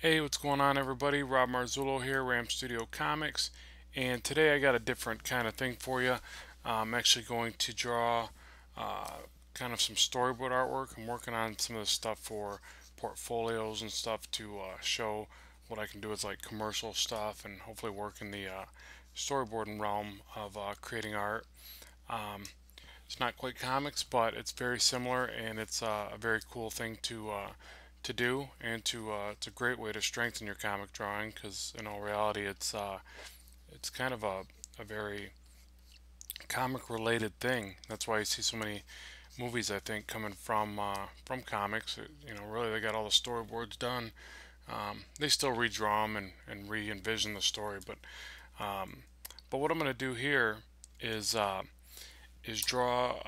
Hey, what's going on, everybody? Rob Marzullo here, Ram Studio Comics, and today I got a different kind of thing for you. I'm actually going to draw uh, kind of some storyboard artwork. I'm working on some of the stuff for portfolios and stuff to show what I can do with like commercial stuff and hopefully work in the storyboarding realm of creating art. Um, it's not quite comics, but it's very similar, and it's a very cool thing to do, and it's a great way to strengthen your comic drawing because in all reality, it's kind of a very comic related thing. That's why you see so many movies, I think, coming from comics. You know, really, they got all the storyboards done. They still redraw them and re-envision the story, but what I'm going to do here is uh, is draw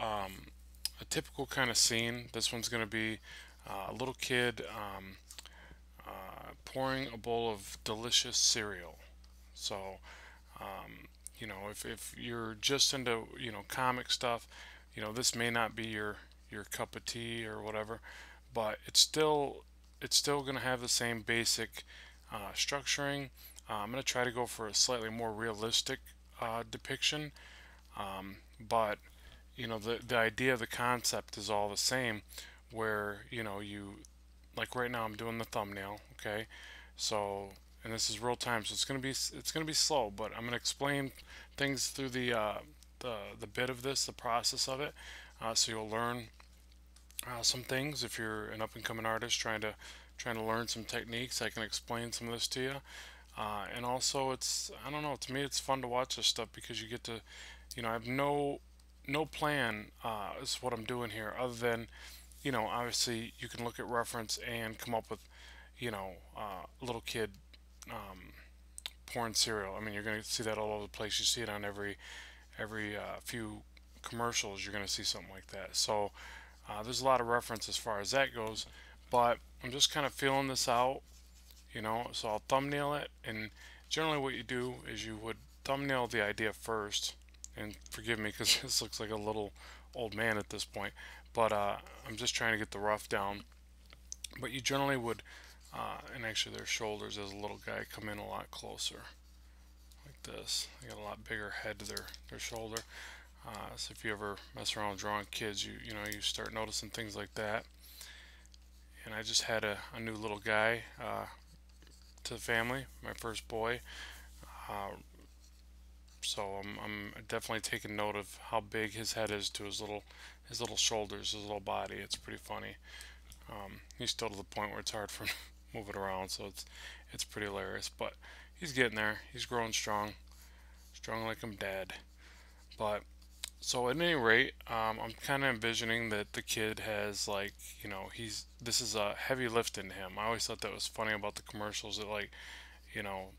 a typical kind of scene. This one's going to be a little kid pouring a bowl of delicious cereal. So, you know, if you're just into comic stuff, this may not be your cup of tea or whatever, but it's still going to have the same basic structuring. I'm going to try to go for a slightly more realistic depiction, but the idea, the concept is all the same, where you, like right now I'm doing the thumbnail, okay? So, and this is real time, so it's gonna be slow, but I'm gonna explain things through the bit of this, the process of it, so you'll learn some things. If you're an up and coming artist trying to learn some techniques, I can explain some of this to you. And also, I don't know, to me it's fun to watch this stuff because you get to, I have no plan is what I'm doing here, other than obviously you can look at reference and come up with a little kid pouring cereal. I mean, you're going to see that all over the place. You see it on every few commercials. You're going to see something like that. So there's a lot of reference as far as that goes. But I'm just kind of feeling this out, So I'll thumbnail it, and generally what you do is you would thumbnail the idea first. And forgive me because this looks like a little old man at this point, but I'm just trying to get the rough down. But you generally would, and actually their shoulders as a little guy come in a lot closer, like this. They got a lot bigger head to their shoulder. So if you ever mess around with drawing kids, you start noticing things like that. And I just had a new little guy to the family, my first boy. Uh, so I'm definitely taking note of how big his head is to his little shoulders, his little body. It's pretty funny. He's still to the point where it's hard for him to move it around, so it's pretty hilarious. But he's getting there. He's growing strong, strong like I'm dad. But so at any rate, I'm kind of envisioning that the kid has, like, this is a heavy lift into him. I always thought that was funny about the commercials that, like, you know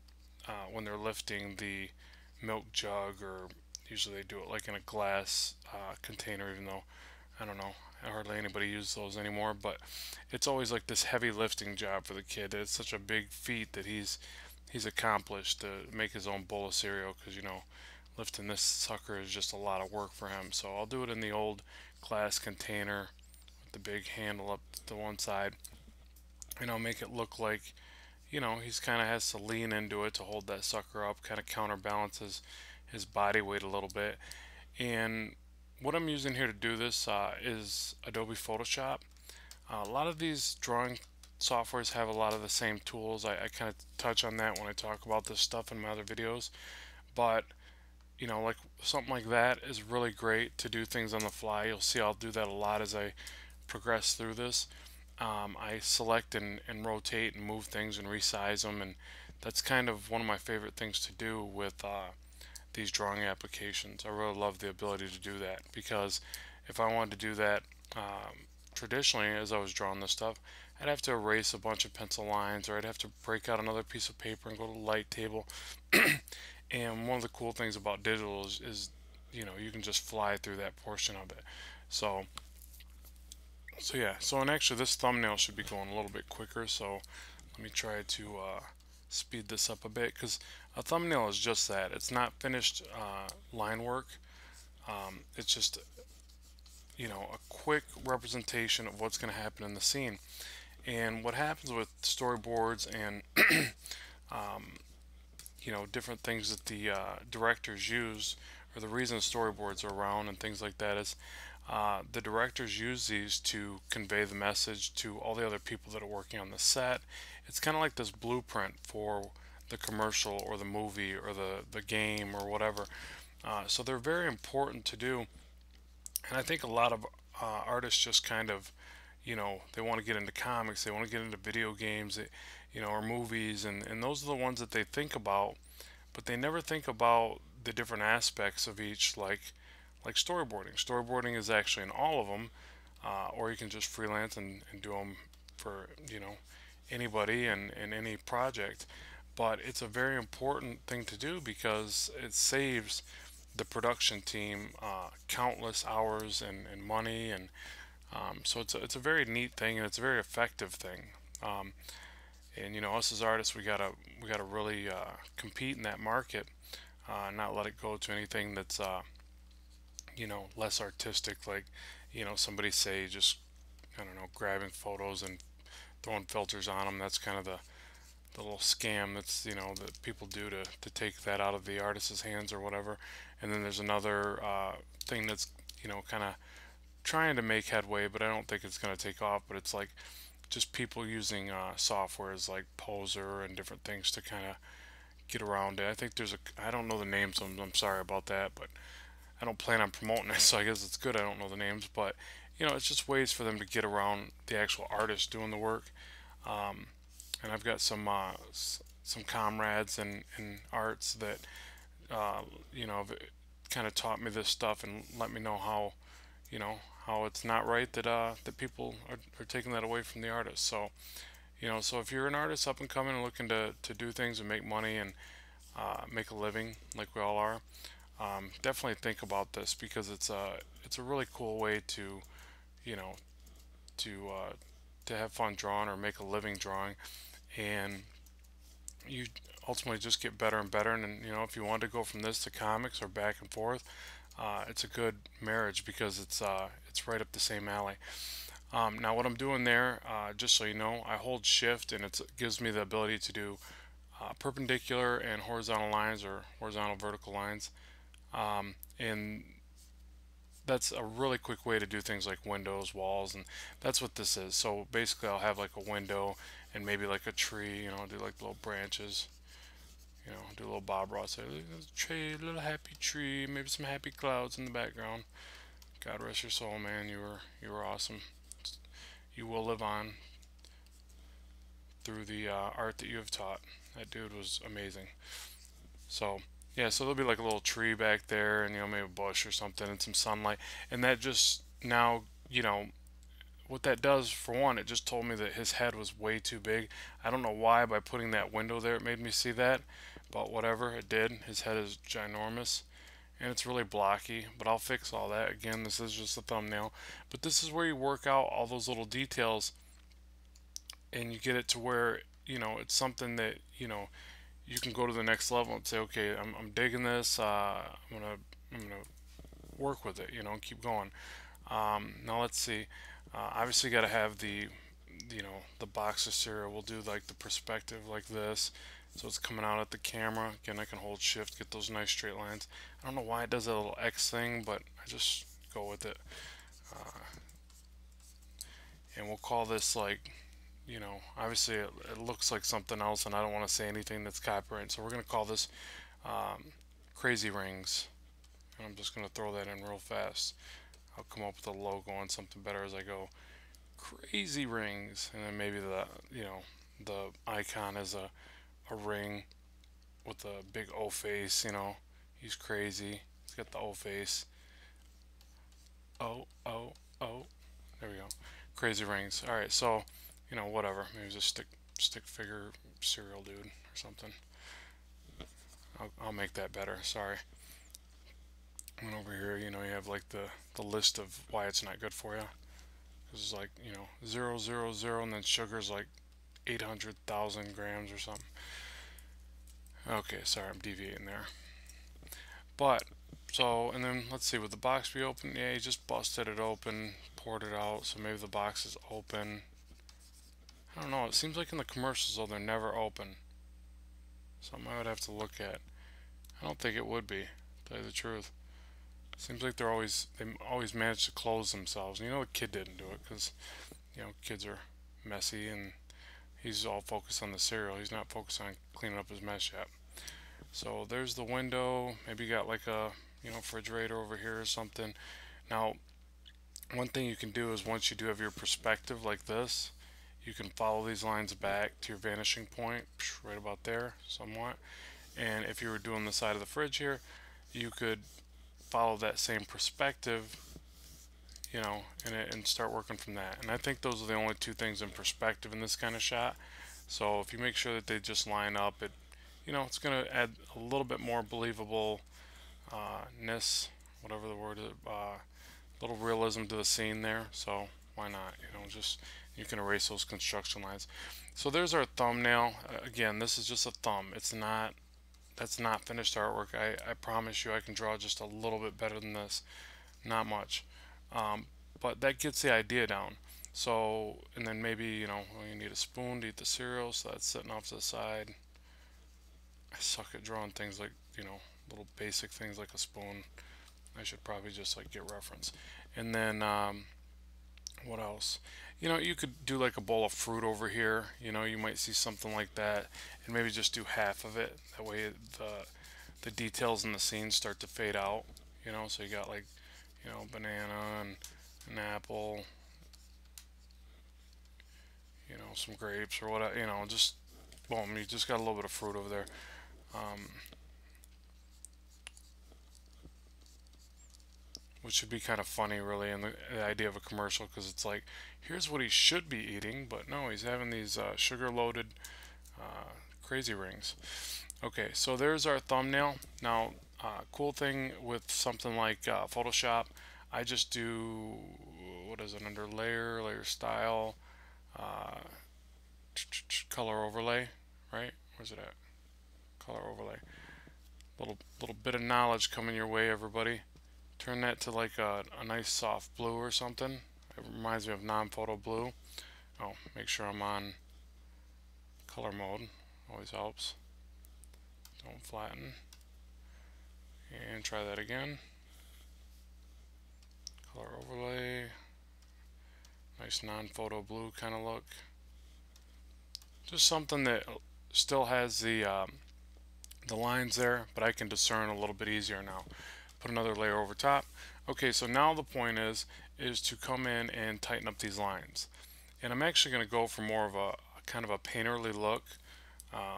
when they're lifting the milk jug, or usually they do it like in a glass container, even though I don't know, hardly anybody uses those anymore. But it's always like this heavy lifting job for the kid. It's such a big feat that he's accomplished to make his own bowl of cereal, because lifting this sucker is just a lot of work for him. So I'll do it in the old glass container with the big handle up to one side, and I'll make it look like he's kind of has to lean into it to hold that sucker up, kind of counterbalances his body weight a little bit. And what I'm using here to do this is Adobe Photoshop. A lot of these drawing softwares have a lot of the same tools. I kind of touch on that when I talk about this stuff in my other videos. But, like something like that is really great to do things on the fly. You'll see I'll do that a lot as I progress through this. I select and rotate and move things and resize them, and that's kind of one of my favorite things to do with these drawing applications. I really love the ability to do that, because if I wanted to do that traditionally, as I was drawing this stuff, I'd have to erase a bunch of pencil lines, or I'd have to break out another piece of paper and go to the light table. And one of the cool things about digital is you can just fly through that portion of it. So yeah, and actually this thumbnail should be going a little bit quicker, so let me try to speed this up a bit, because a thumbnail is just that. It's not finished line work. It's just a quick representation of what's going to happen in the scene. And what happens with storyboards and different things that the directors use, or the reason storyboards are around and things like that, is the directors use these to convey the message to all the other people that are working on the set. It's kind of like this blueprint for the commercial or the movie or the game or whatever. So they're very important to do. And I think a lot of artists just kind of, they want to get into comics, they want to get into video games, or movies, and those are the ones that they think about, but they never think about the different aspects of each, like storyboarding. Storyboarding is actually in all of them, or you can just freelance and do them for anybody and any project. But it's a very important thing to do because it saves the production team countless hours and money, and so it's a very neat thing, and it's a very effective thing. Um, and us as artists, we gotta really compete in that market, not let it go to anything that's less artistic, like somebody say just, I don't know, grabbing photos and throwing filters on them. That's kind of the little scam that's that people do to take that out of the artist's hands or whatever. And then there's another thing that's kind of trying to make headway, but I don't think it's going to take off. But it's like just people using softwares like Poser and different things to kind of get around it. I think I don't know the names, I'm sorry about that, but I don't plan on promoting it, so I guess it's good I don't know the names. But it's just ways for them to get around the actual artist doing the work. Um, and I've got some comrades in arts that uh, have kind of taught me this stuff and let me know you know how it's not right that people are taking that away from the artist. So so if you're an artist up and coming and looking to do things and make money and make a living like we all are, definitely think about this, because it's a really cool way to you know to to have fun drawing or make a living drawing. And you ultimately just get better and better. And if you want to go from this to comics or back and forth, it's a good marriage, because it's right up the same alley. Now what I'm doing there, just so you know, I hold shift and it gives me the ability to do perpendicular and horizontal lines, or horizontal vertical lines. And that's a really quick way to do things like windows, walls, and that's what this is. So basically I'll have like a window and maybe like a tree, do like little branches, do a little Bob Ross there, a tree, a little happy tree, maybe some happy clouds in the background. God rest your soul, man. You were awesome. You will live on through the art that you have taught. That dude was amazing. So yeah, so there'll be like a little tree back there, and maybe a bush or something, and some sunlight, and that just now what that does, for one, it just told me that his head was way too big. I don't know why by putting that window there it made me see that, but whatever, it did. His head is ginormous and it's really blocky, but I'll fix all that. Again, this is just a thumbnail, but this is where you work out all those little details and you get it to where it's something that you can go to the next level and say, okay, I'm digging this. I'm gonna work with it, and keep going. Now let's see. Obviously, got to have the box of cereal. We'll do like the perspective like this, so it's coming out at the camera. Again, I can hold shift, get those nice straight lines. I don't know why it does that little X thing, but I just go with it. Uh, and we'll call this like, obviously it looks like something else, and I don't want to say anything that's copyright, so we're going to call this crazy rings. And I'm just going to throw that in real fast. I'll come up with a logo and something better as I go. Crazy rings, and then maybe the icon is a ring with a big O face. He's crazy. He's got the O face. Oh, oh, oh. There we go. Crazy rings. All right, so whatever. Maybe just stick figure cereal dude or something. I'll make that better. Sorry. And over here, you have like the list of why it's not good for you. It's like 000, and then sugar's like 800,000 grams or something. Okay, sorry, I'm deviating there. But so, and then let's see, would the box be open? Yeah, he just busted it open, poured it out, so maybe the box is open. I don't know, it seems like in the commercials though they're never open. Something I would have to look at. I don't think it would be, to tell you the truth. Seems like they always manage to close themselves. And you know the kid didn't do it because kids are messy and he's all focused on the cereal. He's not focused on cleaning up his mess yet. So there's the window. Maybe you got like a refrigerator over here or something. Now, one thing you can do is once you do have your perspective like this, you can follow these lines back to your vanishing point, right about there, somewhat. And if you were doing the side of the fridge here, you could follow that same perspective, and start working from that. And I think those are the only two things in perspective in this kind of shot. So if you make sure that they just line up, it's going to add a little bit more believable ness, whatever the word is, little realism to the scene there. So why not? Just you can erase those construction lines. So there's our thumbnail. Again, this is just a thumb. That's not finished artwork. I promise you I can draw just a little bit better than this. Not much. But that gets the idea down. So, and then maybe, you need a spoon to eat the cereal, so that's sitting off to the side. I suck at drawing things like, little basic things like a spoon. I should probably just like get reference. And then, what else? You could do like a bowl of fruit over here. You might see something like that, and maybe just do half of it. That way, the details in the scene start to fade out. So you got like, banana and an apple, some grapes or whatever. Just boom, you just got a little bit of fruit over there. Which would be kind of funny, really, in the idea of a commercial, because it's like, here's what he should be eating, but no, he's having these sugar-loaded crazy rings. Okay, so there's our thumbnail. Now, cool thing with something like Photoshop, I just do, what is it, under layer style, uh, color overlay, right? Where's it at? Color overlay. Little bit of knowledge coming your way, everybody. Turn that to like a nice soft blue or something. It reminds me of non-photo blue. Oh, make sure I'm on color mode. Always helps. Don't flatten. And try that again. Color overlay. Nice non-photo blue kind of look. Just something that still has the lines there, but I can discern a little bit easier now. Put another layer over top. Okay, so now the point is to come in and tighten up these lines. And I'm actually going to go for more of a kind of a painterly look,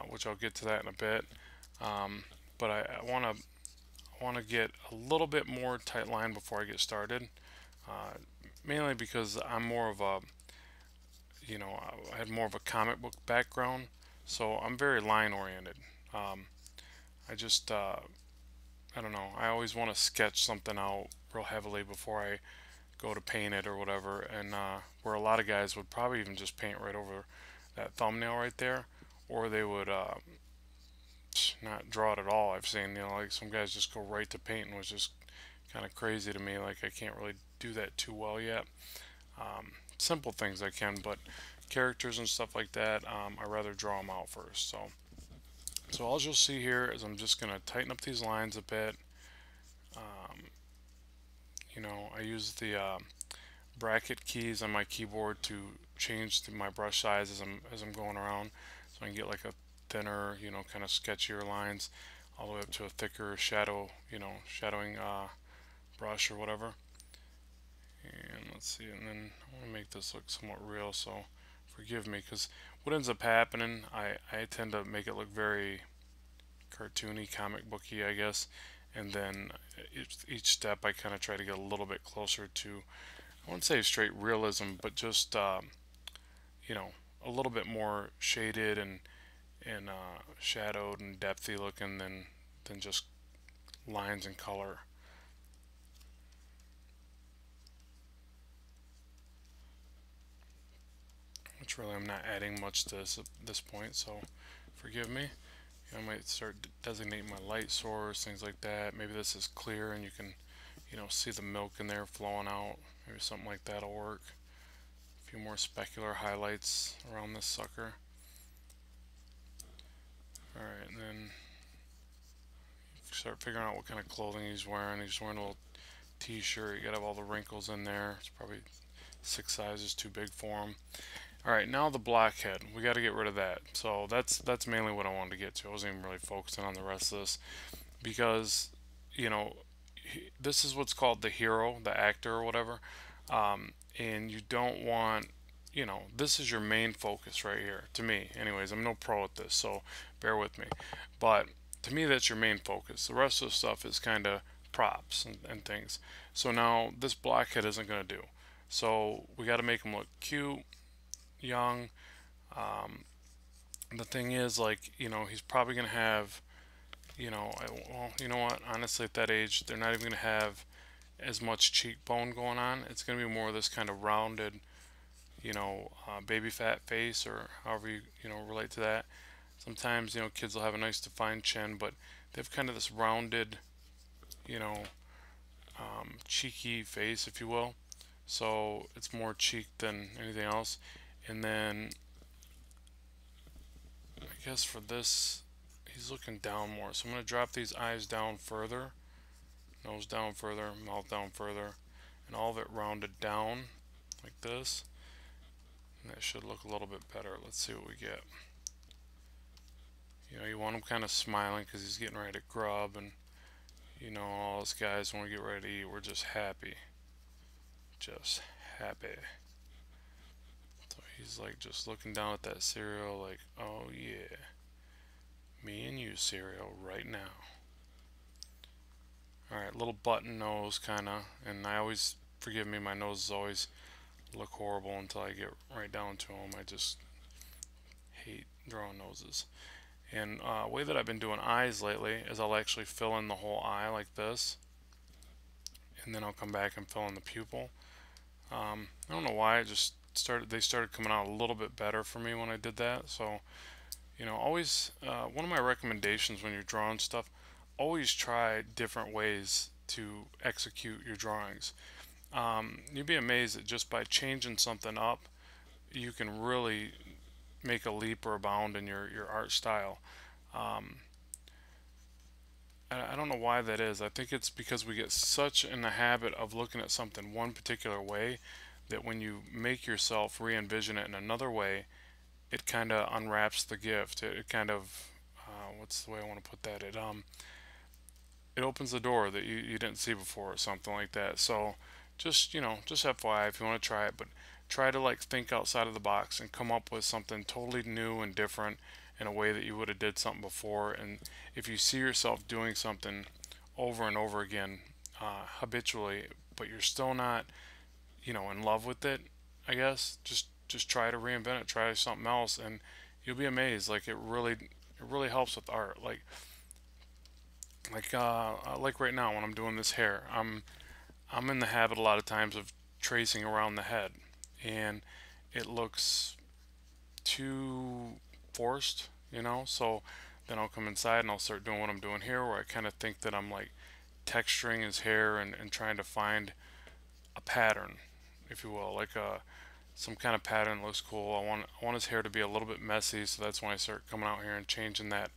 which I'll get to that in a bit. But I want to get a little bit more tight line before I get started. Mainly because I'm more of a, I had more of a comic book background, so I'm very line oriented. I just I don't know. I always want to sketch something out real heavily before I go to paint it or whatever. And where a lot of guys would probably even just paint right over that thumbnail right there, or they would not draw it at all. I've seen like some guys just go right to painting, which is kind of crazy to me. Like I can't really do that too well yet. Simple things I can, but characters and stuff like that, I rather draw them out first. So all you'll see here is I'm just going to tighten up these lines a bit. I use the bracket keys on my keyboard to change my brush size as I'm going around, so I can get like a thinner, kind of sketchier lines, all the way up to a thicker shadowing brush or whatever. And let's see, and then I want to make this look somewhat real, so forgive me, because what ends up happening, I tend to make it look very cartoony, comic booky, I guess, and then each step I kind of try to get a little bit closer to, I wouldn't say straight realism, but just a little bit more shaded and shadowed and depthy looking than just lines and color. Which really I'm not adding much to this at this point, so forgive me. I might start designating my light source, things like that. Maybe this is clear and you can see the milk in there flowing out. Maybe something like that'll work. A few more specular highlights around this sucker. Alright, and then start figuring out what kind of clothing he's wearing. He's wearing a little t-shirt. You gotta have all the wrinkles in there. It's probably 6 sizes too big for him. Alright, now the blackhead. We got to get rid of that. So that's mainly what I wanted to get to. I wasn't even really focusing on the rest of this because, you know, this is what's called the hero, the actor or whatever. And you don't want, you know, this is your main focus right here. To me, anyways, I'm no pro at this, so bear with me. But to me, that's your main focus. The rest of the stuff is kind of props and things. So now this blackhead isn't going to do. So we got to make him look cute, young. The thing is, like, you know, he's probably going to have, you know, well, you know what? Honestly, at that age, they're not even going to have as much cheekbone going on. It's going to be more of this kind of rounded, you know, baby fat face, or however you know, relate to that. Sometimes, you know, kids will have a nice defined chin, but they have kind of this rounded, you know, cheeky face, if you will. So it's more cheek than anything else. And then I guess for this, he's looking down more. So I'm going to drop these eyes down further, nose down further, mouth down further, and all of it rounded down like this. And that should look a little bit better. Let's see what we get. You know, you want him kind of smiling because he's getting ready to grub, and you know, all us guys, when we get ready to eat, we're just happy. Just happy. So he's like just looking down at that cereal like, oh yeah, me and you cereal right now. Alright, little button nose kinda, and I always, forgive me, my noses always look horrible until I get right down to them. I just hate drawing noses. And way that I've been doing eyes lately is I'll actually fill in the whole eye like this, and then I'll come back and fill in the pupil. I don't know why, it just they started coming out a little bit better for me when I did that. So, you know, always, one of my recommendations when you're drawing stuff, always try different ways to execute your drawings. You'd be amazed that just by changing something up, you can really make a leap or a bound in your art style. I don't know why that is. I think it's because we get such in the habit of looking at something one particular way that when you make yourself re-envision it in another way, it kind of unwraps the gift. It kind of, what's the way I want to put that? It opens the door that you didn't see before or something like that. So just, you know, just FYI if you want to try it, but try to like think outside of the box and come up with something totally new and different in a way that you would have did something before. And if you see yourself doing something over and over again, habitually, but you're still not, you know, in love with it, I guess just try to reinvent it, try something else, and you'll be amazed. Like it really helps with art. Like right now when I'm doing this hair, I'm in the habit a lot of times of tracing around the head, and it looks too forced, you know. So then I'll come inside and I'll start doing what I'm doing here, where I kind of think that I'm like texturing his hair and trying to find a pattern, if you will, like some kind of pattern that looks cool. I want his hair to be a little bit messy, so that's when I start coming out here and changing that,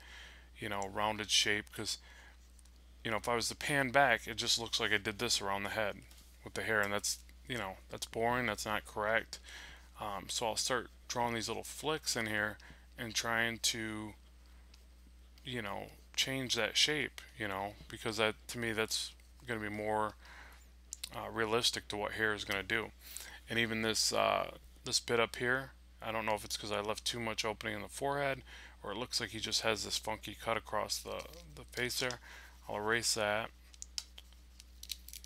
you know, rounded shape. Because, you know, if I was to pan back, it just looks like I did this around the head with the hair, and that's, you know, that's boring. That's not correct. So I'll start drawing these little flicks in here and trying to, you know, change that shape, you know, because that, to me, that's going to be more realistic to what hair is going to do. And even this bit up here, I don't know if it's because I left too much opening in the forehead, or it looks like he just has this funky cut across the face there. I'll erase that,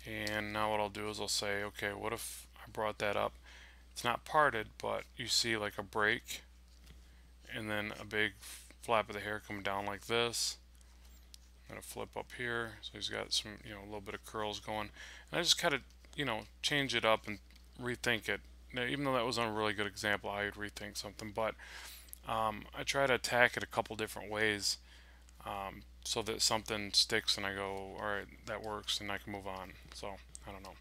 and now what I'll do is I'll say, okay, what if I brought that up? It's not parted, but you see like a break, and then a big flap of the hair coming down like this, and a flip up here, so he's got some, you know, a little bit of curls going, and I just kind of, you know, change it up and rethink it. Now, even though that wasn't a really good example how you'd rethink something, but I try to attack it a couple different ways, so that something sticks and I go, alright, that works, and I can move on. So I don't know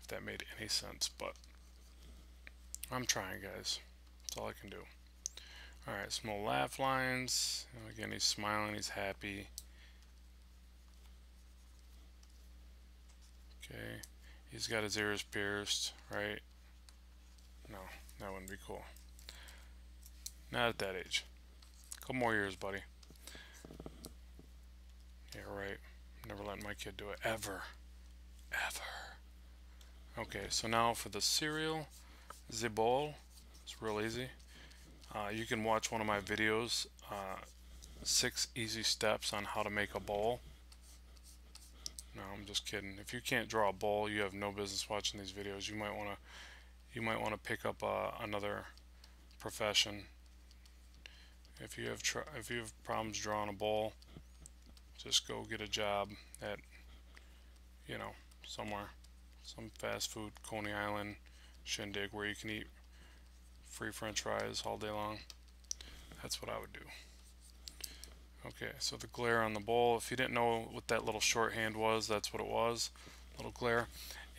if that made any sense, but I'm trying, guys. That's all I can do. Alright, some little laugh lines. Again, he's smiling, he's happy. Okay, he's got his ears pierced, right? No, that wouldn't be cool. Not at that age. Couple more years, buddy. Yeah, right. Never letting my kid do it. Ever. Ever. Okay, so now for the cereal, the bowl. It's real easy. You can watch one of my videos, 6 easy steps on how to make a bowl. No, I'm just kidding. If you can't draw a bowl, you have no business watching these videos. You might want to pick up another profession. If you have problems drawing a bowl, just go get a job at, you know, somewhere, some fast food, Coney Island, Shindig, where you can eat free French fries all day long. That's what I would do. Okay, so the glare on the bowl. If you didn't know what that little shorthand was, that's what it was. Little glare.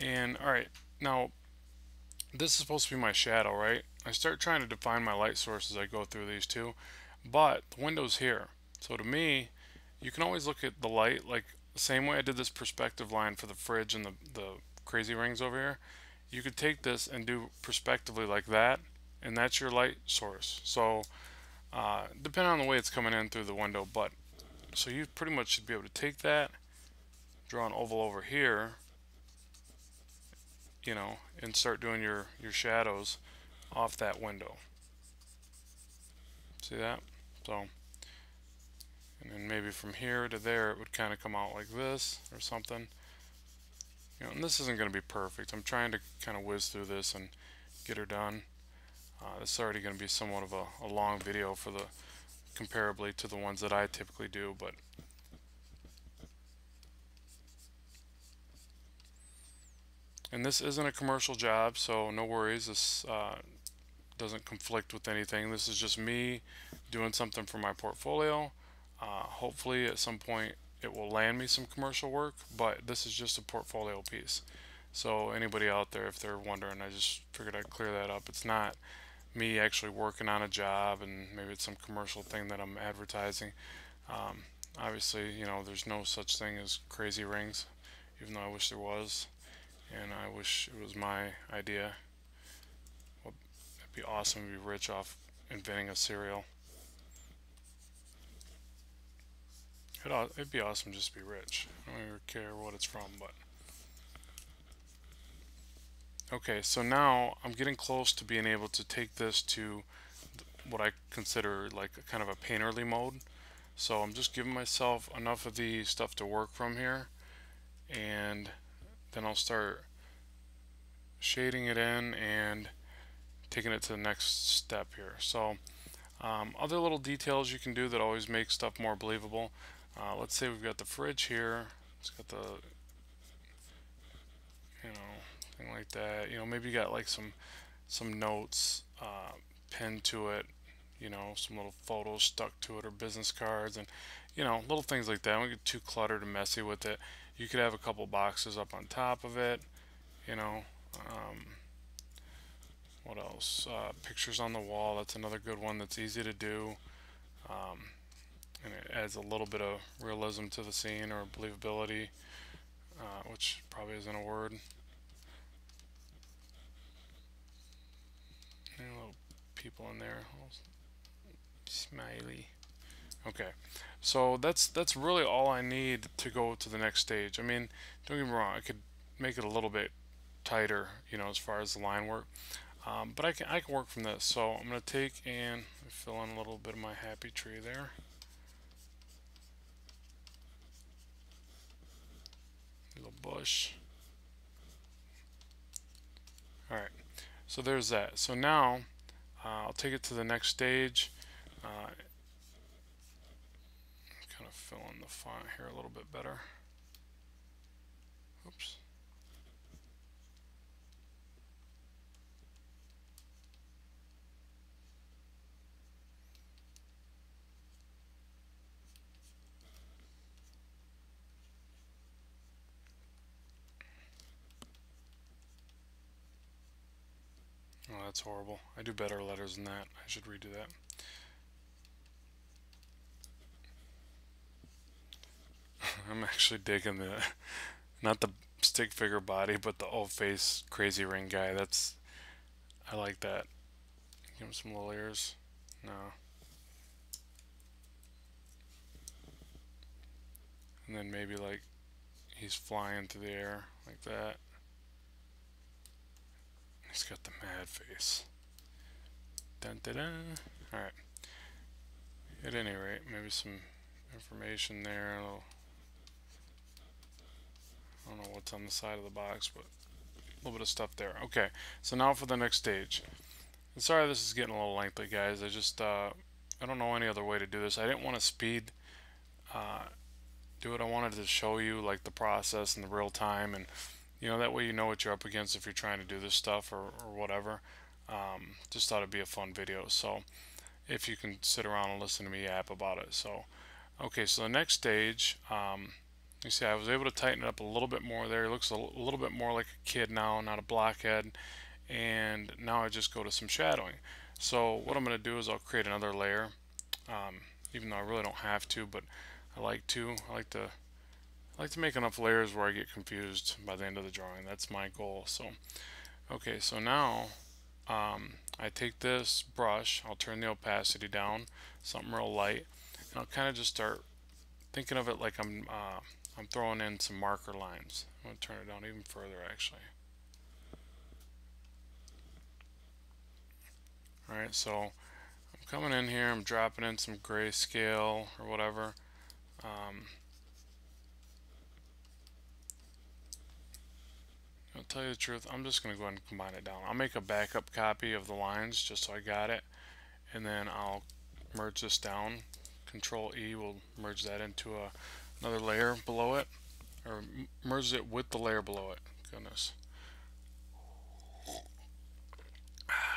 And alright, now this is supposed to be my shadow, right? I start trying to define my light source as I go through these two, but the window's here. So to me, you can always look at the light like the same way I did this perspective line for the fridge and the crazy rings over here. You could take this and do perspectively like that, and that's your light source. So depending on the way it's coming in through the window, but so you pretty much should be able to take that, draw an oval over here, and start doing your shadows off that window. See that? So, and then maybe from here to there it would kind of come out like this or something. And this isn't going to be perfect. I'm trying to kind of whiz through this and get her done. This is already going to be somewhat of a long video for the comparably to the ones that I typically do, but and this isn't a commercial job, so no worries. This doesn't conflict with anything. This is just me doing something for my portfolio. Hopefully at some point it will land me some commercial work, but this is just a portfolio piece. So anybody out there, if they're wondering, I just figured I'd clear that up. It's not me actually working on a job and maybe it's some commercial thing that I'm advertising. Obviously, there's no such thing as crazy rings, even though I wish there was, and I wish it was my idea. Well, it'd be awesome to be rich off inventing a cereal. It'd be awesome just to be rich. I don't even care what it's from, but okay, so now I'm getting close to being able to take this to what I consider like a kind of a painterly mode. So I'm just giving myself enough of the stuff to work from here, and then I'll start shading it in and taking it to the next step here. So other little details you can do that always make stuff more believable. Let's say we've got the fridge here. It's got the thing like that. Maybe you got like some notes pinned to it. Some little photos stuck to it or business cards, and little things like that. Don't get too cluttered and messy with it. You could have a couple boxes up on top of it. What else? Pictures on the wall. That's another good one that's easy to do. And it adds a little bit of realism to the scene or believability, which probably isn't a word. And little people in there, smiley. Okay, so that's really all I need to go to the next stage. I mean, don't get me wrong, I could make it a little bit tighter, as far as the line work, but I can work from this. So I'm gonna take and fill in a little bit of my happy tree there. Little bush. All right, so there's that. So now I'll take it to the next stage. Kind of fill in the font here a little bit better. Oops. That's horrible. I do better letters than that. I should redo that. I'm actually digging the, not the stick figure body, but the old face crazy ring guy. I like that. Give him some little ears. No. And then maybe like he's flying through the air like that. He's got the mad face. Dun dun dun. Alright. At any rate, maybe some information there. I don't know what's on the side of the box, but a little bit of stuff there. Okay, so now for the next stage. And sorry this is getting a little lengthy, guys. I don't know any other way to do this. I didn't want to speed do it. I wanted to show you like the process in the real time, and that way you know what you're up against if you're trying to do this stuff or whatever. Just thought it'd be a fun video. So if you can sit around and listen to me yap about it. So okay, so the next stage, you see I was able to tighten it up a little bit more there. He looks a little bit more like a kid now, not a blockhead. And now I just go to some shadowing. So what I'm going to do is I'll create another layer, even though I really don't have to, but I like to. I like to make enough layers where I get confused by the end of the drawing. That's my goal. So okay, so now I take this brush, I'll turn the opacity down, something real light, and I'll kind of just start thinking of it like I'm throwing in some marker lines. I'm going to turn it down even further actually. Alright, so I'm coming in here, I'm dropping in some grayscale or whatever. I'll tell you the truth, I'm just going to go ahead and combine it down. I'll make a backup copy of the lines just so I got it, and then I'll merge this down. Control E will merge that into another layer below it, or merge it with the layer below it. Goodness.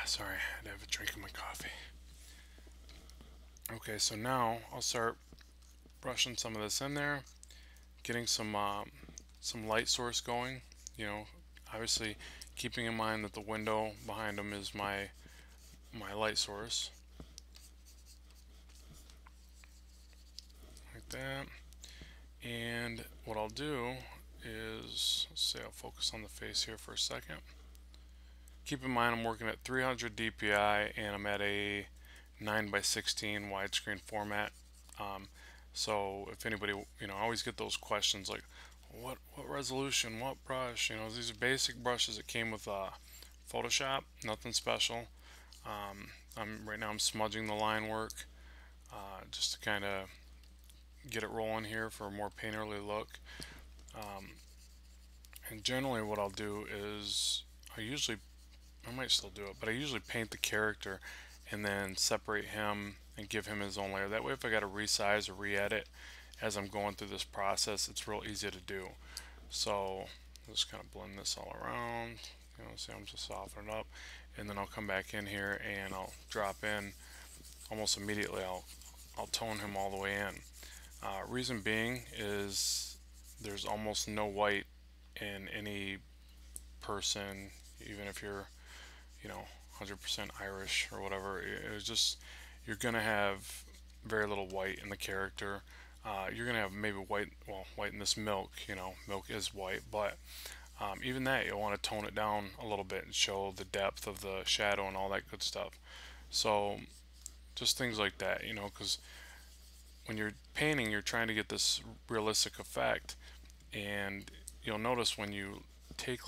Sorry, I had to have a drink of my coffee. Okay, so now I'll start brushing some of this in there, getting some light source going. Obviously keeping in mind that the window behind them is my light source, like that. And what I'll do is, let's say I'll focus on the face here for a second. Keep in mind I'm working at 300 DPI and I'm at a 9:16 widescreen format. So if anybody, I always get those questions like, what resolution, what brush? These are basic brushes that came with Photoshop, nothing special. Right now I'm smudging the line work just to kind of get it rolling here for a more painterly look. And generally what I'll do is I might still do it, but I usually paint the character and then separate him and give him his own layer. That way if I got to resize or re-edit as I'm going through this process, it's real easy to do. So I'll just kind of blend this all around. See, I'm just softening it up, and then I'll come back in here and I'll drop in almost immediately. I'll tone him all the way in. Reason being is there's almost no white in any person, even if you're 100% Irish or whatever. It's just, you're gonna have very little white in the character. You're gonna have maybe white in this milk. Milk is white, but even that you'll want to tone it down a little bit and show the depth of the shadow and all that good stuff. So just things like that, because when you're painting, you're trying to get this realistic effect, and you'll notice when you take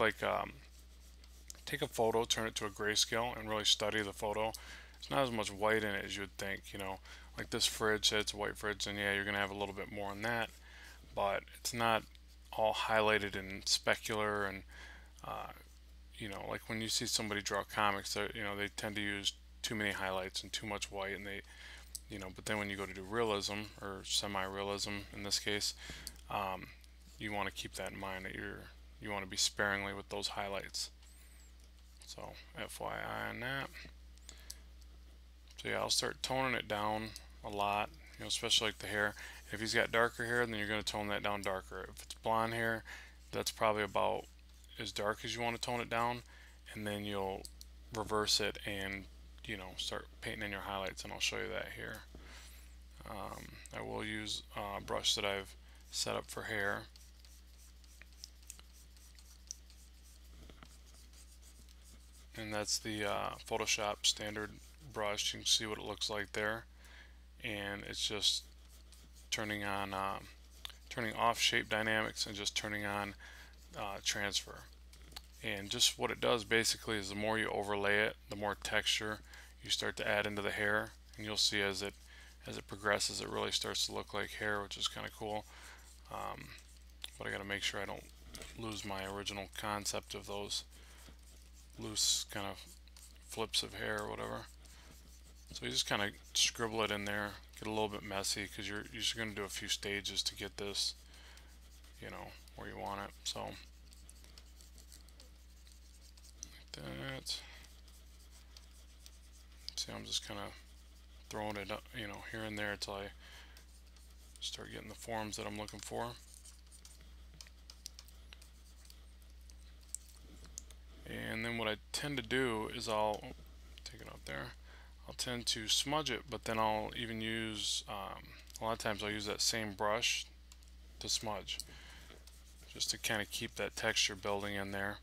take a photo, turn it to a grayscale, and really study the photo, there's not as much white in it as you would think. Like this fridge, say it's a white fridge, and yeah, you're gonna have a little bit more in that, but it's not all highlighted and specular. And like when you see somebody draw comics, they tend to use too many highlights and too much white, and but then when you go to do realism or semi-realism in this case, you want to keep that in mind, that you want to be sparingly with those highlights. So FYI on that. So yeah, I'll start toning it down a lot, especially like the hair. If he's got darker hair, then you're going to tone that down darker. If it's blonde hair, that's probably about as dark as you want to tone it down, and then you'll reverse it and, you know, start painting in your highlights, and I'll show you that here. I will use a brush that I've set up for hair. And that's the Photoshop standard brush. You can see what it looks like there, and it's just turning on turning off shape dynamics and just turning on transfer. And just what it does basically is the more you overlay it, the more texture you start to add into the hair, and you'll see as it progresses, it really starts to look like hair, which is kind of cool. But I got to make sure I don't lose my original concept of those loose kind of flips of hair or whatever. So you just kind of scribble it in there, get a little bit messy because you're just going to do a few stages to get this, you know, where you want it. So like that. See, I'm just kind of throwing it up, you know, here and there until I start getting the forms that I'm looking for. And then what I tend to do is I'll take it out there. I'll tend to smudge it, but then I'll even use a lot of times I'll use that same brush to smudge, just to kind of keep that texture building in there.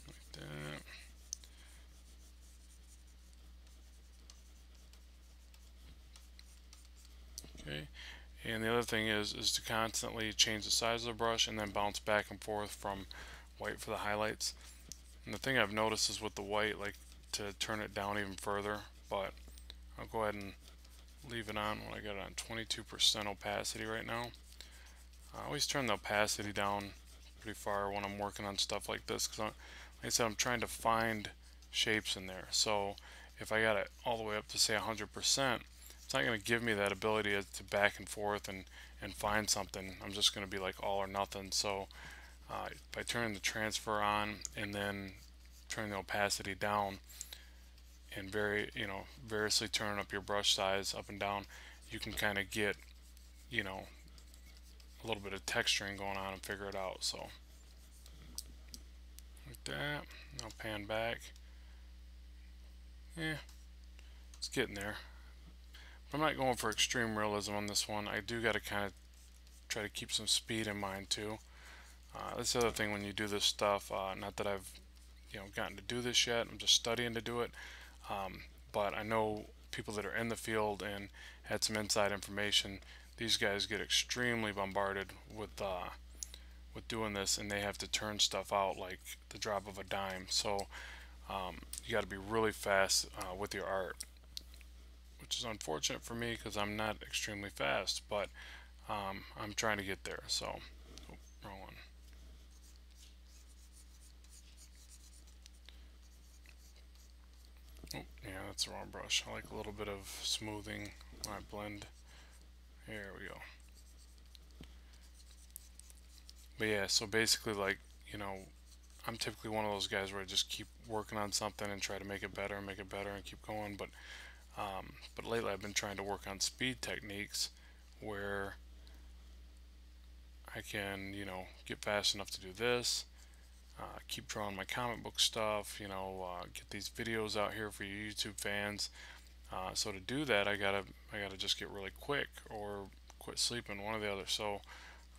Like that. Okay. And the other thing is to constantly change the size of the brush and then bounce back and forth from white for the highlights. And the thing I've noticed is with the white, like to turn it down even further, but I'll go ahead and leave it on when I got it on 22% opacity right now. I always turn the opacity down pretty far when I'm working on stuff like this because, like I said, I'm trying to find shapes in there. So if I got it all the way up to say 100%, it's not going to give me that ability to back and forth and find something. I'm just going to be like all or nothing. So by turning the transfer on and then turning the opacity down and variously turning up your brush size up and down, you can kind of get, you know, a little bit of texturing going on and figure it out. So like that. I'll pan back. Yeah, it's getting there. I'm not going for extreme realism on this one. I do got to kind of try to keep some speed in mind too. That's the other thing when you do this stuff. Not that I've gotten to do this yet. I'm just studying to do it. But I know people that are in the field and had some inside information. These guys get extremely bombarded with doing this, and they have to turn stuff out like the drop of a dime. So you got to be really fast with your art, which is unfortunate for me because I'm not extremely fast, but I'm trying to get there. So, oh, wrong one. Oh, yeah, that's the wrong brush. I like a little bit of smoothing when I blend. Here we go. But yeah, so basically, like, I'm typically one of those guys where I just keep working on something and try to make it better and keep going. But lately I've been trying to work on speed techniques where I can, get fast enough to do this, keep drawing my comic book stuff, get these videos out here for you YouTube fans. So to do that, I gotta just get really quick or quit sleeping, one or the other. So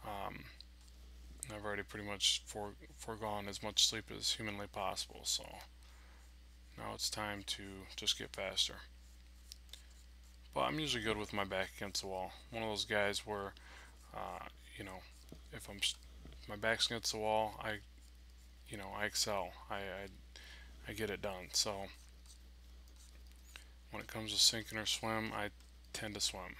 I've already pretty much foregone as much sleep as humanly possible. So now it's time to just get faster. But I'm usually good with my back against the wall. One of those guys where, if my back's against the wall, I excel. I get it done. So when it comes to sinking or swim, I tend to swim.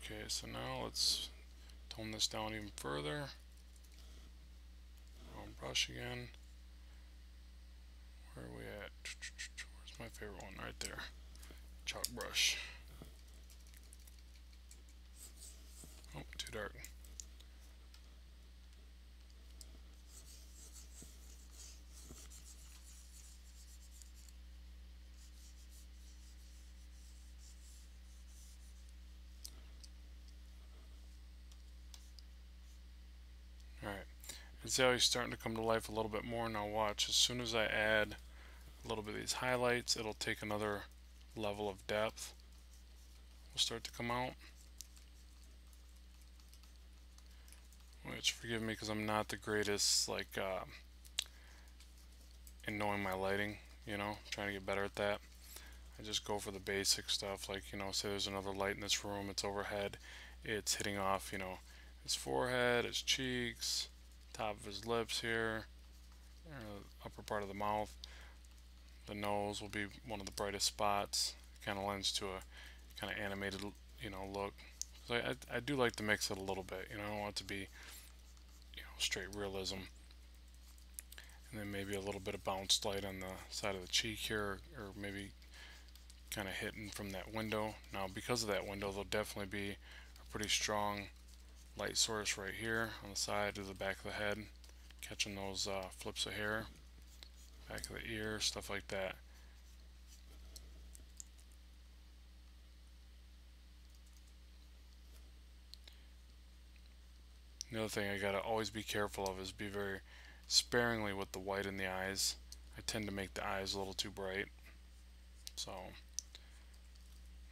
Okay, so now let's tone this down even further. Brush again. Where are we at? Where's my favorite one? Right there. Chalk brush. Oh, too dark. And see how he's starting to come to life a little bit more. Now watch, as soon as I add a little bit of these highlights, it'll take another level of depth. Will start to come out. Which, forgive me because I'm not the greatest in knowing my lighting, trying to get better at that. I just go for the basic stuff, like, say there's another light in this room, it's overhead, it's hitting off, his forehead, his cheeks, top of his lips here, upper part of the mouth. The nose will be one of the brightest spots. It kind of lends to a kind of animated, look. So I do like to mix it a little bit, I don't want it to be, straight realism. And then maybe a little bit of bounced light on the side of the cheek here, or maybe kind of hitting from that window. Now because of that window, there'll definitely be a pretty strong light source right here on the side of the back of the head, catching those flips of hair, back of the ear, stuff like that. The other thing I gotta always be careful of is be very sparingly with the white in the eyes. I tend to make the eyes a little too bright, so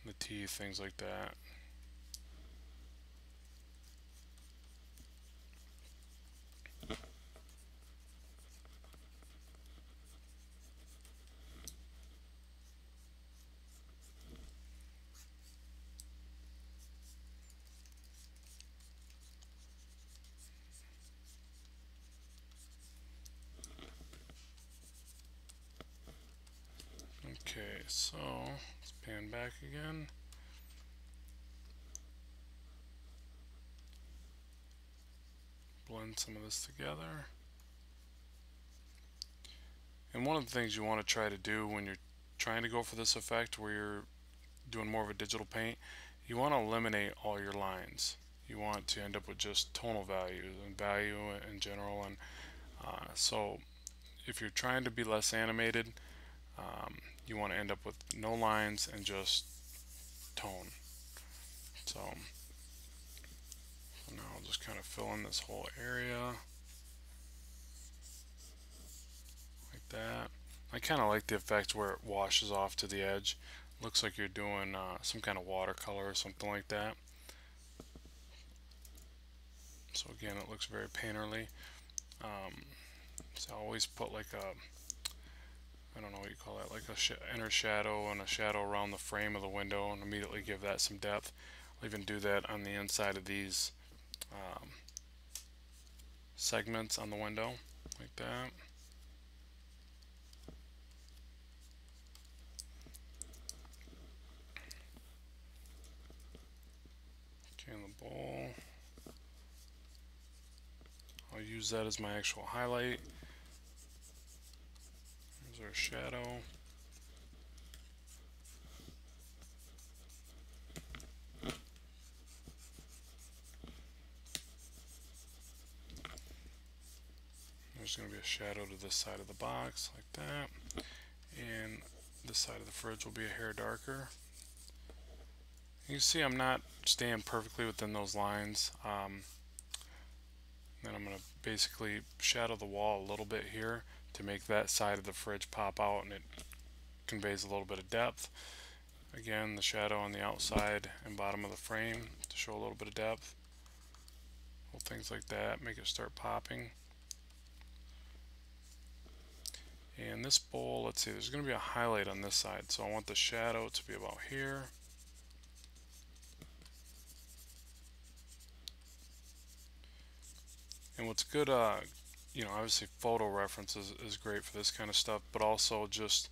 the teeth, things like that. Okay, so let's pan back again. Blend some of this together. And one of the things you want to try to do when you're trying to go for this effect where you're doing more of a digital paint, you want to eliminate all your lines. You want to end up with just tonal values and value in general. And so if you're trying to be less animated, you want to end up with no lines and just tone. So now I'll just kind of fill in this whole area like that. I kind of like the effect where it washes off to the edge. Looks like you're doing some kind of watercolor or something like that. So again, it looks very painterly. So I always put like a, I don't know what you call that, like a inner shadow and a shadow around the frame of the window, and immediately give that some depth. I'll even do that on the inside of these segments on the window, like that. Okay, in the bowl, I'll use that as my actual highlight. There's our shadow. There's going to be a shadow to this side of the box, like that. And this side of the fridge will be a hair darker. You can see I'm not staying perfectly within those lines. Then I'm going to basically shadow the wall a little bit here to make that side of the fridge pop out, and it conveys a little bit of depth. Again, the shadow on the outside and bottom of the frame to show a little bit of depth. Little things like that make it start popping. And this bowl, let's see, there's going to be a highlight on this side, so I want the shadow to be about here. And what's good, obviously photo reference is great for this kind of stuff, but also just,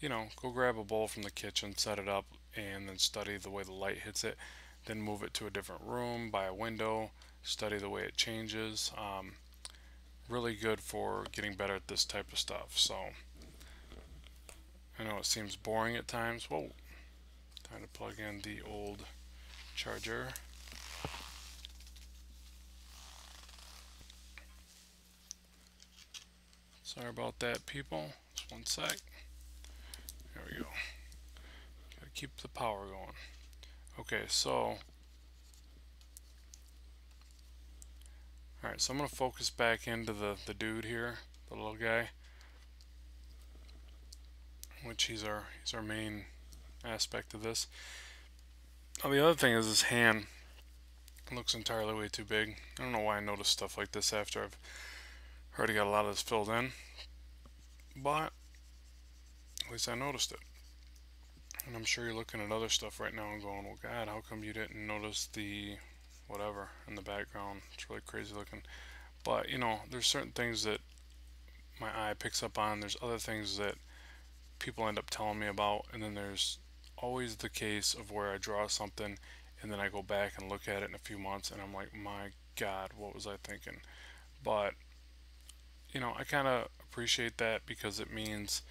go grab a bowl from the kitchen, set it up, and then study the way the light hits it. Then move it to a different room, by a window, study the way it changes. Really good for getting better at this type of stuff. So I know it seems boring at times. Whoa, time to plug in the old charger. Sorry about that, people. Just one sec. There we go. Gotta keep the power going. Okay, so alright, Alright, so I'm going to focus back into the dude here, the little guy, which he's our main aspect of this. Oh, the other thing is his hand looks entirely way too big. I don't know why I noticed stuff like this after I've already got a lot of this filled in, but at least I noticed it. And I'm sure you're looking at other stuff right now and going, well, God, how come you didn't notice the whatever in the background? It's really crazy looking. But, you know, there's certain things that my eye picks up on. There's other things that people end up telling me about. And then there's always the case of where I draw something and then I go back and look at it in a few months and I'm like, my God, what was I thinking? But, you know, I kind of appreciate that because it means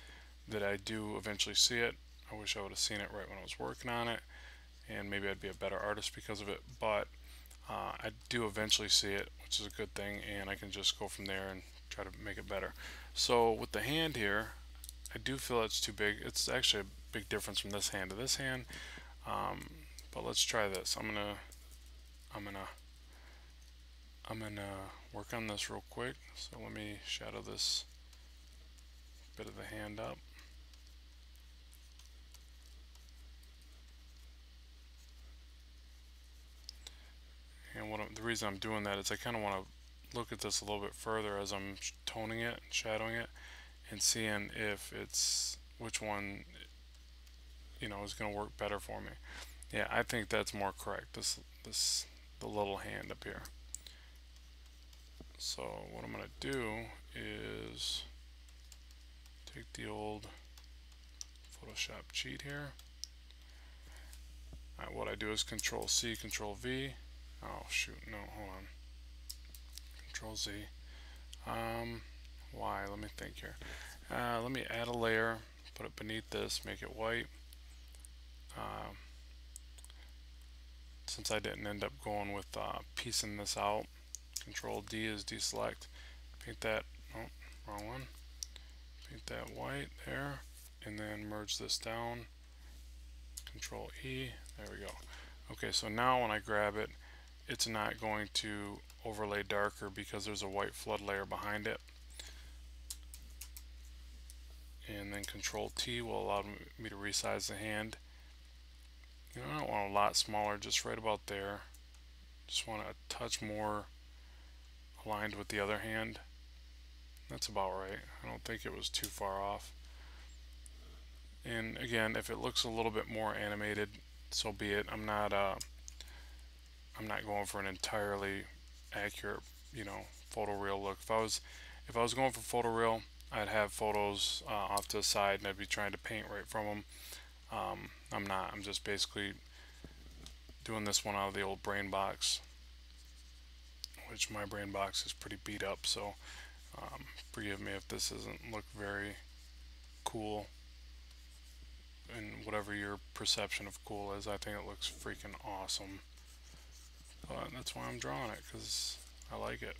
that I do eventually see it. I wish I would have seen it right when I was working on it, and maybe I'd be a better artist because of it, but I do eventually see it, which is a good thing, and I can just go from there and try to make it better. So with the hand here, I do feel it's too big. It's actually a big difference from this hand to this hand, but let's try this. I'm gonna work on this real quick. So let me shadow this bit of the hand up. And the reason I'm doing that is I kind of want to look at this a little bit further as I'm toning it, shadowing it, and seeing if it's which one, you know, is going to work better for me. Yeah, I think that's more correct. The little hand up here. So what I'm going to do is take the old Photoshop cheat here. Alright, what I do is Control C, Control V. Oh shoot, no, hold on. Control Z. Why? Let me think here. Let me add a layer, put it beneath this, make it white. Since I didn't end up going with piecing this out, Control D is deselect. Paint that, oh, wrong one. Paint that white there, and then merge this down. Control E, there we go. Okay, so now when I grab it, it's not going to overlay darker because there's a white flood layer behind it. And then Control T will allow me to resize the hand. You know, I don't want a lot smaller, just right about there. Just want a touch more aligned with the other hand. That's about right. I don't think it was too far off. And again, if it looks a little bit more animated, so be it. I'm not going for an entirely accurate, you know, photoreal look. If I was going for photoreal, I'd have photos off to the side and I'd be trying to paint right from them. I'm not. I'm just basically doing this one out of the old brain box, which my brain box is pretty beat up, so forgive me if this doesn't look very cool. And whatever your perception of cool is, I think it looks freaking awesome. But that's why I'm drawing it, because I like it.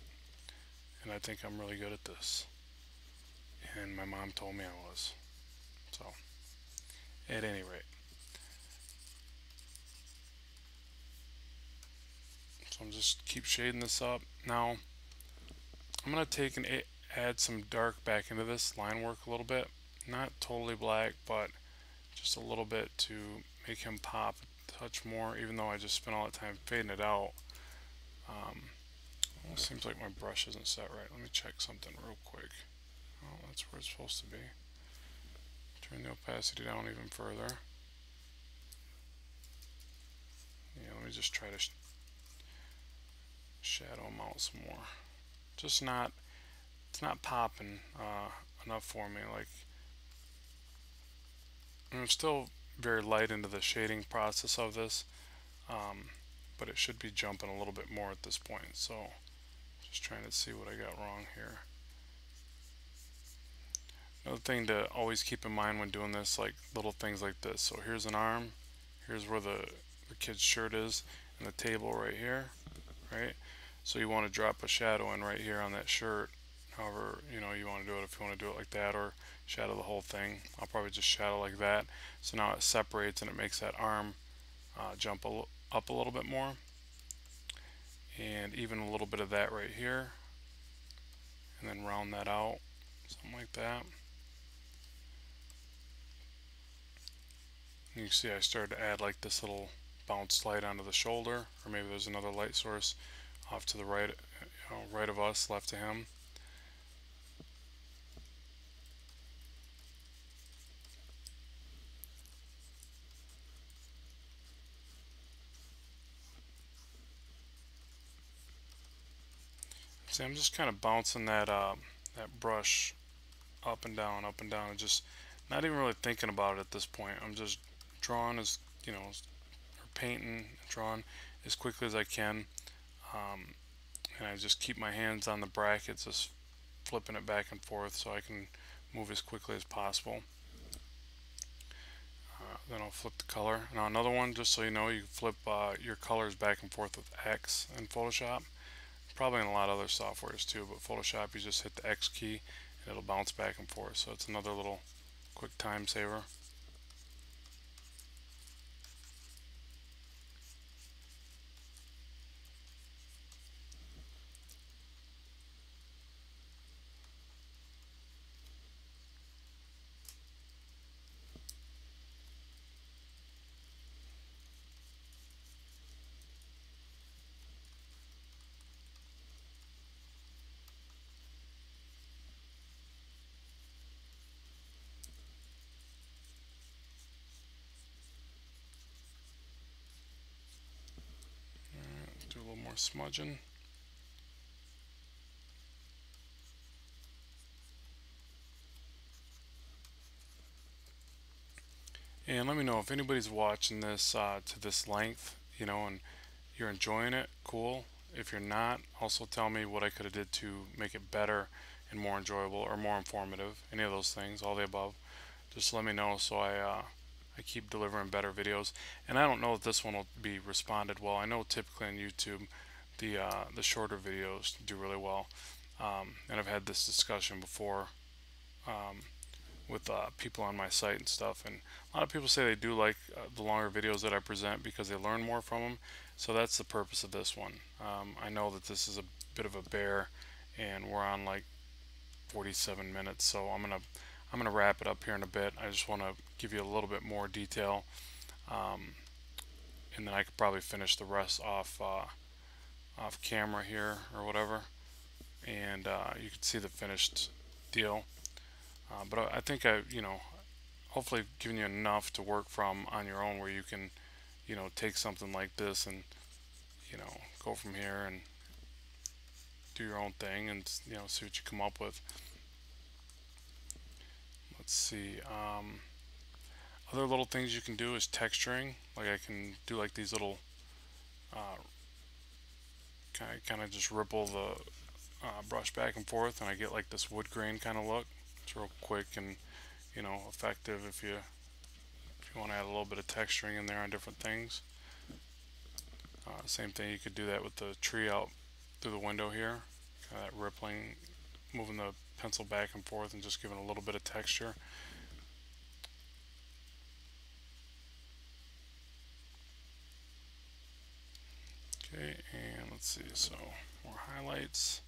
And I think I'm really good at this. And my mom told me I was. So, at any rate. So I'm just keep shading this up. Now, I'm going to take and add some dark back into this line work a little bit. Not totally black, but just a little bit to make him pop a touch more, even though I just spent all that time fading it out. Almost seems like my brush isn't set right. Let me check something real quick. Oh, that's where it's supposed to be. Turn the opacity down even further. Yeah, let me just try to shadow him out some more. Just not, it's not popping enough for me. Like, I'm still very light into the shading process of this, but it should be jumping a little bit more at this point. So, just trying to see what I got wrong here. Another thing to always keep in mind when doing this, like little things like this. So here's an arm, here's where the kid's shirt is, and the table right here, right? So you want to drop a shadow in right here on that shirt, however, you know, you want to do it. If you want to do it like that, or shadow the whole thing, I'll probably just shadow like that. So now it separates and it makes that arm jump up a little bit more. and even a little bit of that right here, and then round that out, something like that. And you see I started to add like this little bounce light onto the shoulder, or maybe there's another light source off to the right, right of us, left of him. See, I'm just kind of bouncing that brush up and down, and just not even really thinking about it at this point. I'm just drawing as, or painting, drawing as quickly as I can, and I just keep my hands on the brackets, just flipping it back and forth so I can move as quickly as possible. Then I'll flip the color. Now another one, just so you know, you can flip your colors back and forth with X in Photoshop. Probably in a lot of other softwares too, but Photoshop, you just hit the X key and it'll bounce back and forth. So it's another little quick time saver. Do a little more smudging. And let me know if anybody's watching this to this length, and you're enjoying it. Cool. If you're not, also tell me what I could have did to make it better and more enjoyable or more informative. Any of those things, all the above. Just let me know so I keep delivering better videos. And I don't know if this one will be responded well. I know typically on YouTube the shorter videos do really well, and I've had this discussion before with people on my site and stuff, and a lot of people say they do like the longer videos that I present because they learn more from them. So that's the purpose of this one. I know that this is a bit of a bear, and we're on like 47 minutes, so I'm gonna wrap it up here in a bit. I just want to give you a little bit more detail, and then I could probably finish the rest off off camera here or whatever, and you can see the finished deal. But I think hopefully giving you enough to work from on your own, where you can, take something like this and, go from here and do your own thing and, see what you come up with. Let's see. Other little things you can do is texturing. Like I can do like these little, kind of just ripple the brush back and forth, and I get like this wood grain kind of look. It's real quick and effective if you want to add a little bit of texturing in there on different things. Same thing, you could do that with the tree out through the window here. That rippling, moving the pencil back and forth and just giving a little bit of texture. Okay, and let's see, so more highlights.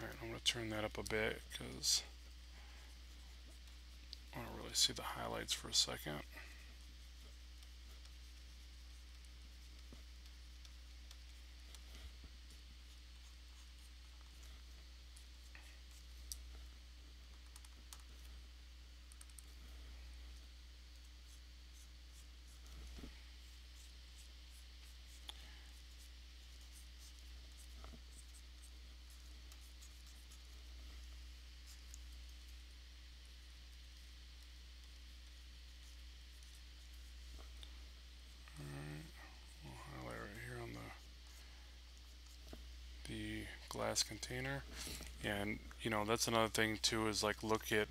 Alright, I'm going to turn that up a bit because I want to really see the highlights for a second. Glass container. And that's another thing too, is like look at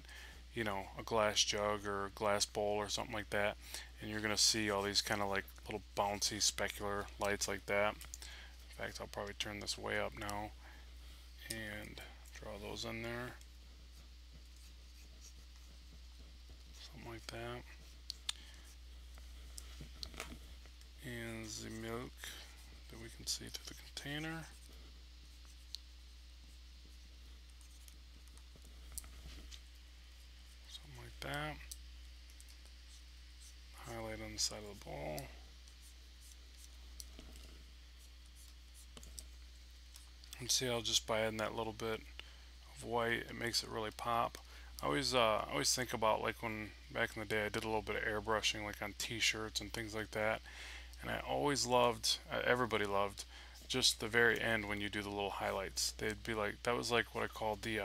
a glass jug or a glass bowl or something like that, and you're gonna see all these kind of like little bouncy specular lights like that. In fact, I'll probably turn this way up now and draw those in there. that. And the milk that we can see through the container. Something like that. Highlight on the side of the bowl. And see how just by adding that little bit of white, it makes it really pop. I always think about, like, when back in the day I did a little bit of airbrushing, like on t-shirts and things like that, and I always loved, everybody loved, just the very end when you do the little highlights. They'd be like, that was like what I called the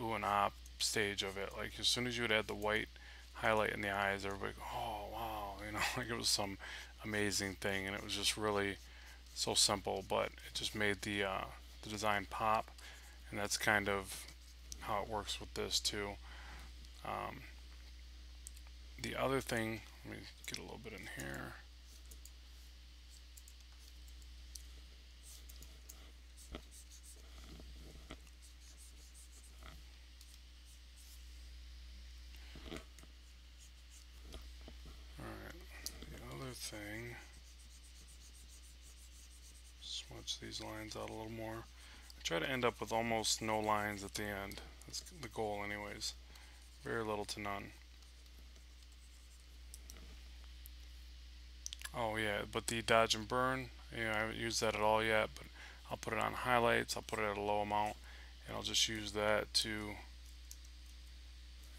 ooh and ah stage of it. Like, as soon as you would add the white highlight in the eyes, everybody go, oh wow, you know, like it was some amazing thing, and it was just really so simple, but it just made the design pop, and that's kind of how it works with this too. Um, the other thing, let me get a little bit in here. Alright, the other thing, smudge these lines out a little more. I try to end up with almost no lines at the end. That's the goal anyways. Very little to none. Oh yeah, but the dodge and burn, you know, I haven't used that at all yet, but I'll put it on highlights, I'll put it at a low amount, and I'll just use that to,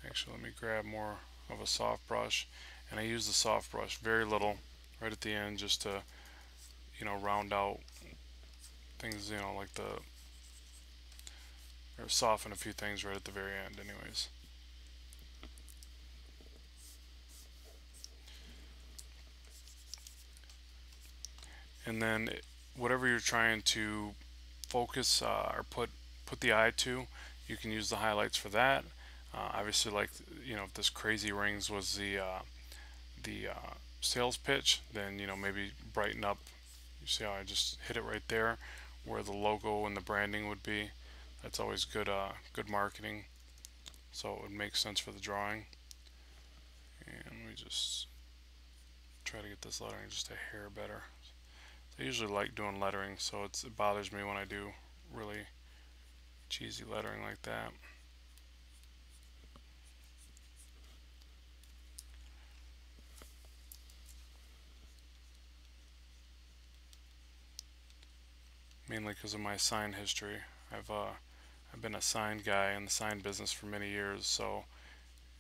actually let me grab more of a soft brush, and I use the soft brush very little right at the end, just to, you know, round out things, you know, like the, or soften a few things right at the very end anyways. And then whatever you're trying to focus or put the eye to, you can use the highlights for that. Obviously, like, you know, if this crazy rings was the sales pitch, then, you know, maybe brighten up. You see how I just hit it right there where the logo and the branding would be. That's always good good marketing, so it would make sense for the drawing. And we just try to get this lettering just a hair better. I usually like doing lettering, so it bothers me when I do really cheesy lettering like that. Mainly because of my sign history. I've been a sign guy in the sign business for many years, so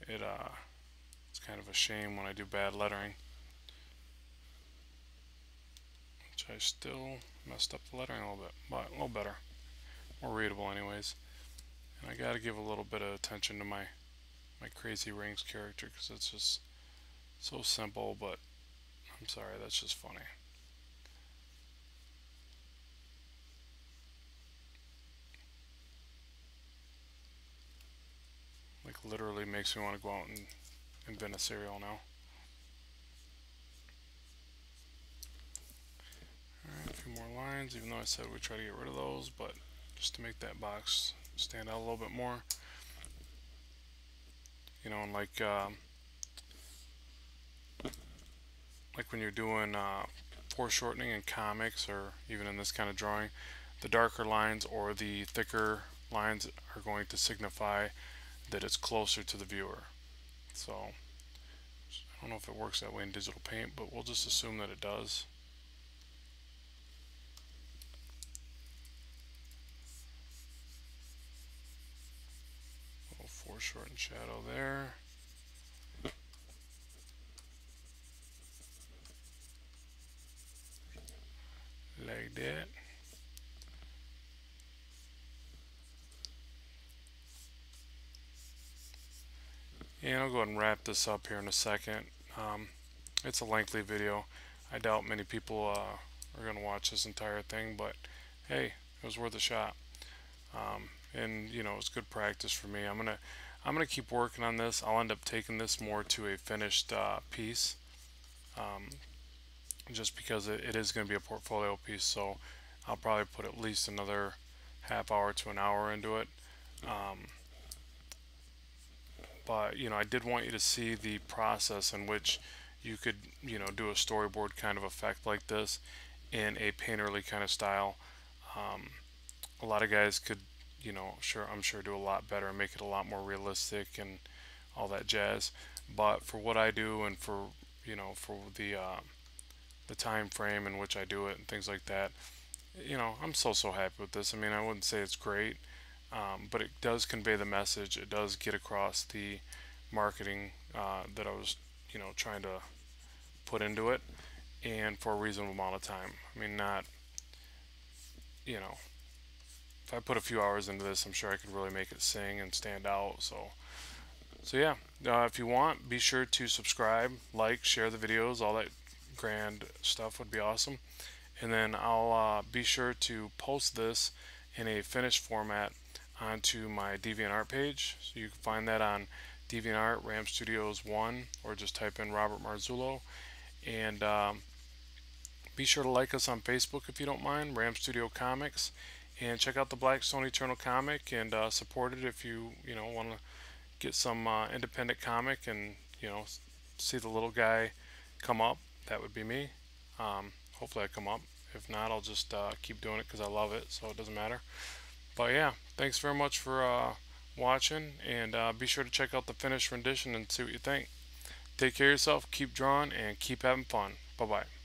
it's kind of a shame when I do bad lettering. Which I still messed up the lettering a little bit, but a little better, more readable anyways. And I got to give a little bit of attention to my crazy rings character, because it's just so simple, but I'm sorry, that's just funny. Like, literally makes me want to go out and invent a cereal now. Alright, a few more lines, even though I said we try to get rid of those, but just to make that box stand out a little bit more. You know, and like when you're doing foreshortening in comics, or even in this kind of drawing, the darker lines or the thicker lines are going to signify that it's closer to the viewer. So I don't know if it works that way in digital paint, but we'll just assume that it does. A little foreshortened shadow there. Like that. And I'll go ahead and wrap this up here in a second. It's a lengthy video. I doubt many people are going to watch this entire thing, but hey, it was worth a shot. And you know, it's good practice for me. I'm gonna keep working on this. I'll end up taking this more to a finished piece, just because it is going to be a portfolio piece. So I'll probably put at least another half hour to an hour into it. but I did want you to see the process in which you could do a storyboard kind of effect like this in a painterly kind of style. A lot of guys could, I'm sure do a lot better and make it a lot more realistic and all that jazz. But for what I do, and for for the time frame in which I do it and things like that, I'm so happy with this. I mean, I wouldn't say it's great, but it does convey the message. It does get across the marketing that I was, trying to put into it, and for a reasonable amount of time. I mean, not, you know, if I put a few hours into this, I'm sure I could really make it sing and stand out. So yeah, if you want, be sure to subscribe, like, share the videos, all that grand stuff would be awesome. And then I'll be sure to post this in a finished format onto my DeviantArt page. So you can find that on DeviantArt, Ram Studios 1, or just type in Robert Marzullo. And be sure to like us on Facebook if you don't mind, Ram Studio Comics. And check out the Blackstone Eternal comic and support it if you want to get some independent comic and see the little guy come up. That would be me. Hopefully I come up. If not, I'll just keep doing it because I love it, so it doesn't matter. But yeah, thanks very much for watching, and be sure to check out the finished rendition and see what you think. Take care of yourself, keep drawing, and keep having fun. Bye bye.